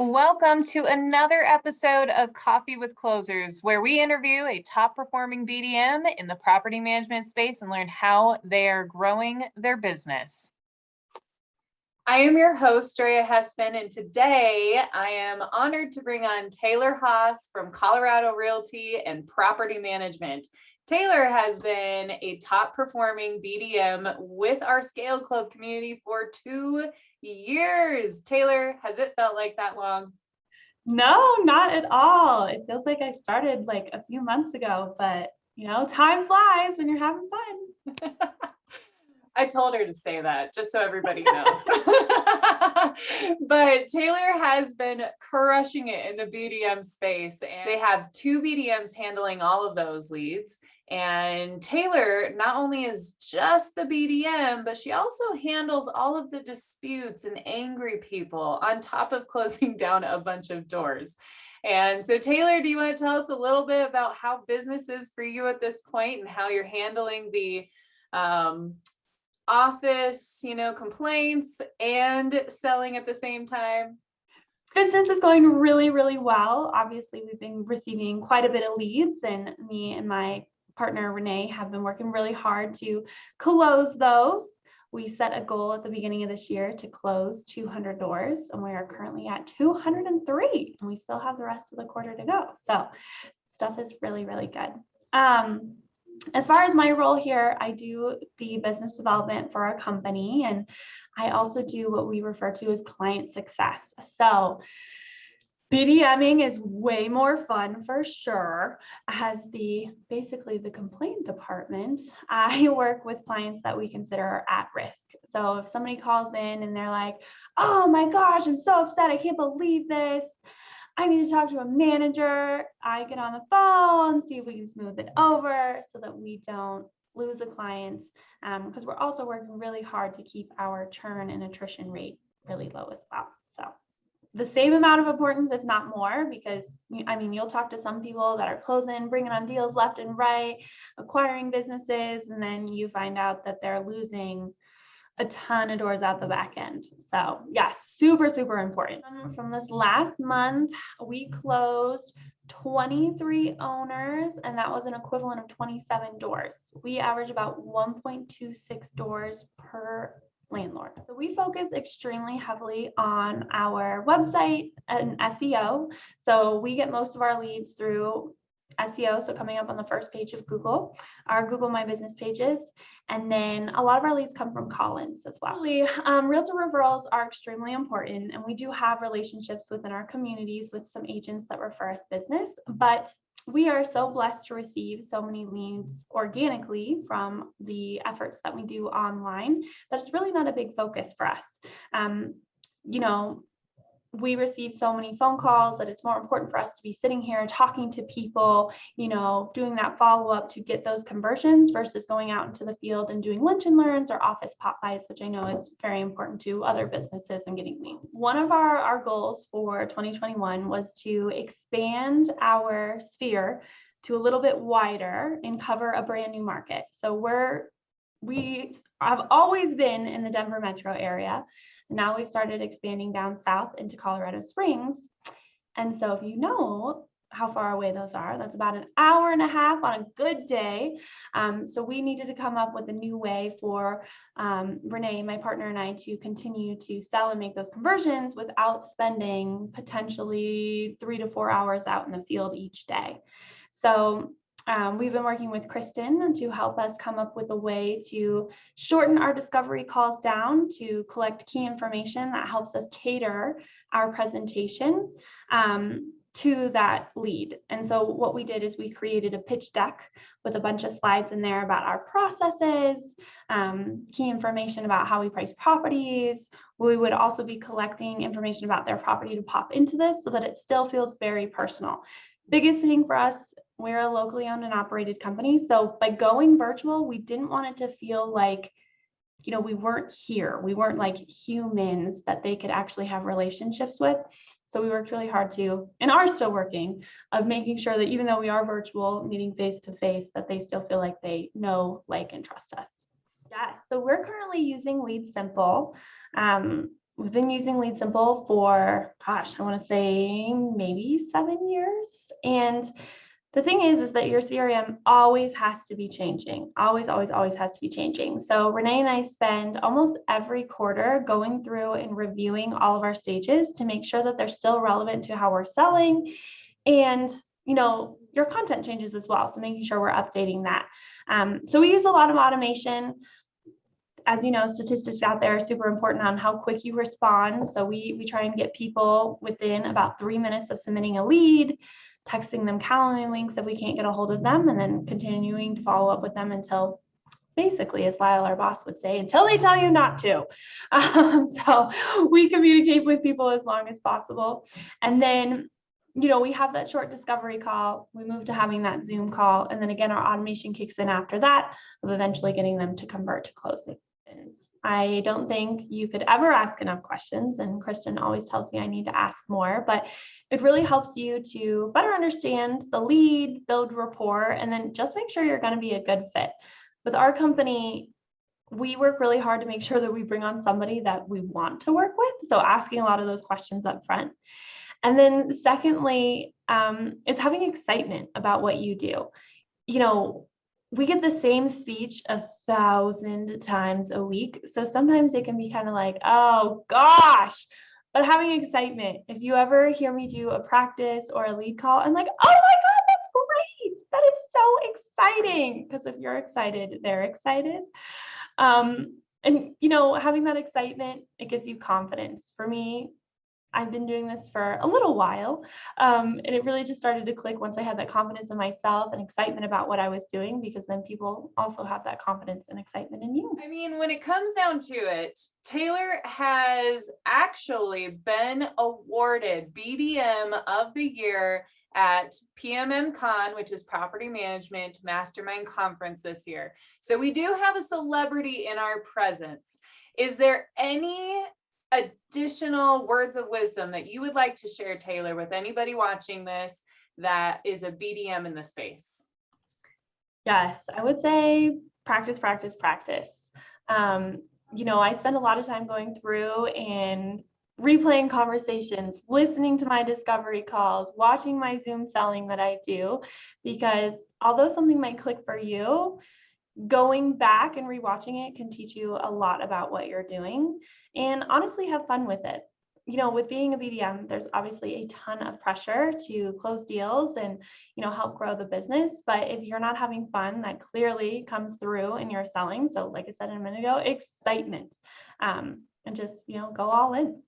Welcome to another episode of Coffee with Closers, where we interview a top performing BDM in the property management space and learn how they are growing their business. I am your host, Drea Hespin, and today I am honored to bring on Taylor Haas from Colorado Realty and Property Management. Taylor has been a top performing BDM with our Scale Club community for 2 years. Taylor, has it felt like that long? No, not at all. It feels like I started like a few months ago, but time flies when you're having fun. I told her to say that just so everybody knows. But Taylor has been crushing it in the BDM space, and they have 2 BDMs handling all of those leads. And Taylor not only is just the BDM, but she also handles all of the disputes and angry people on top of closing down a bunch of doors. And so Taylor, do you want to tell us a little bit about how business is for you at this point and how you're handling the office, complaints and selling at the same time? Business is going really, really well. Obviously, we've been receiving quite a bit of leads, and me and my partner, Renee, have been working really hard to close those. We set a goal at the beginning of this year to close 200 doors, and we are currently at 203, and we still have the rest of the quarter to go. So stuff is really, really good. As far as my role here, I do the business development for our company, and I also do what we refer to as client success. So BDMing is way more fun for sure. As basically the complaint department, I work with clients that we consider are at risk. So if somebody calls in and they're like, "Oh my gosh, I'm so upset, I can't believe this, I need to talk to a manager," I get on the phone, see if we can smooth it over so that we don't lose the clients, because we're also working really hard to keep our churn and attrition rate really low as well. So the same amount of importance, if not more, because you'll talk to some people that are closing, bringing on deals left and right, acquiring businesses, and then you find out that they're losing a ton of doors out the back end. So yes, super, super important. From this last month, we closed 23 owners, and that was an equivalent of 27 doors. We average about 1.26 doors per landlord. So we focus extremely heavily on our website and SEO. So we get most of our leads through SEO, so coming up on the first page of Google, our Google My Business pages, and then a lot of our leads come from call-ins as well. Realtor referrals are extremely important, and we do have relationships within our communities with some agents that refer us business, but we are so blessed to receive so many leads organically from the efforts that we do online that it's really not a big focus for us. We receive so many phone calls that it's more important for us to be sitting here talking to people, doing that follow-up to get those conversions versus going out into the field and doing lunch and learns or office pop-bys, which I know is very important to other businesses and getting leads. One of our goals for 2021 was to expand our sphere to a little bit wider and cover a brand new market. So we have always been in the Denver metro area. Now we started expanding down south into Colorado Springs. And so if you know how far away those are, that's about an hour and a half on a good day. So we needed to come up with a new way for Renee, my partner, and I to continue to sell and make those conversions without spending potentially 3 to 4 hours out in the field each day. So we've been working with Kristen to help us come up with a way to shorten our discovery calls down to collect key information that helps us cater our presentation to that lead. And so what we did is we created a pitch deck with a bunch of slides in there about our processes, key information about how we price properties. We would also be collecting information about their property to pop into this so that it still feels very personal. Biggest thing for us, we're a locally owned and operated company. So by going virtual, we didn't want it to feel like, we weren't here. We weren't like humans that they could actually have relationships with. So we worked really hard to, and are still working, of making sure that even though we are virtual, meeting face to face, that they still feel like they know, like, and trust us. Yes, so we're currently using Lead Simple. We've been using Lead Simple for, gosh, I want to say maybe 7 years. And the thing is that your CRM always has to be changing, always, always, always has to be changing. So Renee and I spend almost every quarter going through and reviewing all of our stages to make sure that they're still relevant to how we're selling. And, your content changes as well. So making sure we're updating that. So we use a lot of automation. As you know, statistics out there are super important on how quick you respond. So we try and get people within about 3 minutes of submitting a lead, texting them Calendly links if we can't get a hold of them, and then continuing to follow up with them until, basically, as Lyle, our boss, would say, until they tell you not to. So we communicate with people as long as possible. And then, we have that short discovery call. We move to having that Zoom call. And then again, our automation kicks in after that of eventually getting them to convert to closing. I don't think you could ever ask enough questions, and Kristen always tells me I need to ask more, but it really helps you to better understand the lead, build rapport, and then just make sure you're going to be a good fit. With our company, we work really hard to make sure that we bring on somebody that we want to work with. So asking a lot of those questions up front. And then secondly, is having excitement about what you do. We get the same speech 1,000 times a week. So sometimes it can be kind of like, oh gosh, but having excitement. If you ever hear me do a practice or a lead call, I'm like, oh my God, that's great. That is so exciting. Because if you're excited, they're excited. And having that excitement, it gives you confidence. For me, I've been doing this for a little while, and it really just started to click once I had that confidence in myself and excitement about what I was doing, because then people also have that confidence and excitement in you. I mean, when it comes down to it, Taylor has actually been awarded BDM of the Year at PMM Con, which is Property Management Mastermind Conference this year. So we do have a celebrity in our presence. Is there any additional words of wisdom that you would like to share, Taylor, with anybody watching this that is a BDM in the space? Yes, I would say practice, practice, practice. I spend a lot of time going through and replaying conversations, listening to my discovery calls, watching my Zoom selling that I do, because although something might click for you, going back and rewatching it can teach you a lot about what you're doing, and honestly have fun with it. With being a BDM, there's obviously a ton of pressure to close deals and, help grow the business. But if you're not having fun, that clearly comes through in your selling. So like I said a minute ago, excitement, and just, go all in.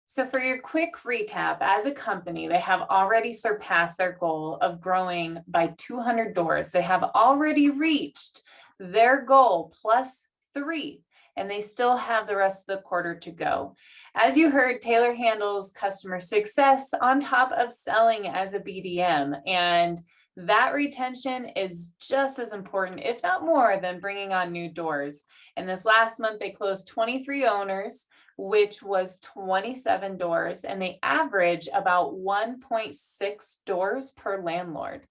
So for your quick recap, as a company, they have already surpassed their goal of growing by 200 doors. They have already reached their goal +3, and they still have the rest of the quarter to go. As you heard, Taylor handles customer success on top of selling as a BDM, and that retention is just as important, if not more, than bringing on new doors. And this last month, they closed 23 owners, which was 27 doors, and they average about 1.6 doors per landlord.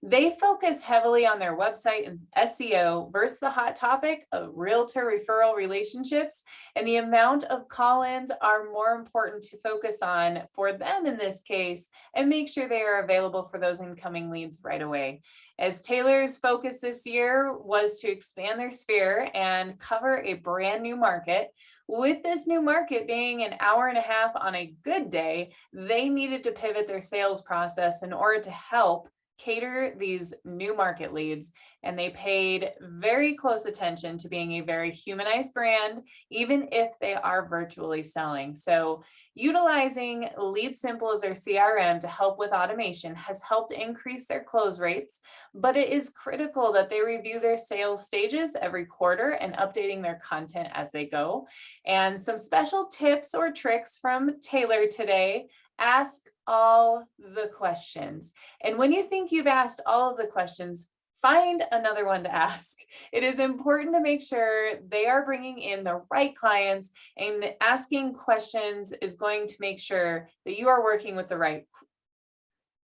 They focus heavily on their website and SEO versus the hot topic of realtor referral relationships, and the amount of call-ins are more important to focus on for them in this case, and make sure they are available for those incoming leads right away. As Taylor's focus this year was to expand their sphere and cover a brand new market. With this new market being an hour and a half on a good day, they needed to pivot their sales process in order to help cater these new market leads, and they paid very close attention to being a very humanized brand, even if they are virtually selling. So utilizing Lead Simple as their CRM to help with automation has helped increase their close rates, but it is critical that they review their sales stages every quarter and updating their content as they go. And some special tips or tricks from Taylor today: ask all the questions. And when you think you've asked all of the questions, find another one to ask. It is important to make sure they are bringing in the right clients, and asking questions is going to make sure that you are working with the right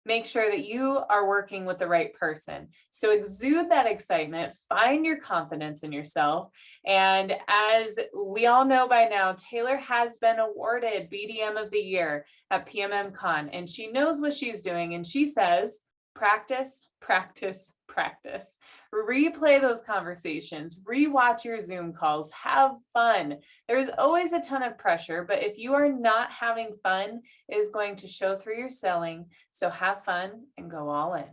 make sure that you are working with the right person. So exude that excitement, find your confidence in yourself. And as we all know by now, Taylor has been awarded BDM of the Year at PMM Con, and she knows what she's doing. And she says, practice, practice, practice. Replay those conversations, rewatch your Zoom calls, have fun. There's always a ton of pressure, but if you are not having fun, it is going to show through your selling. So have fun and go all in.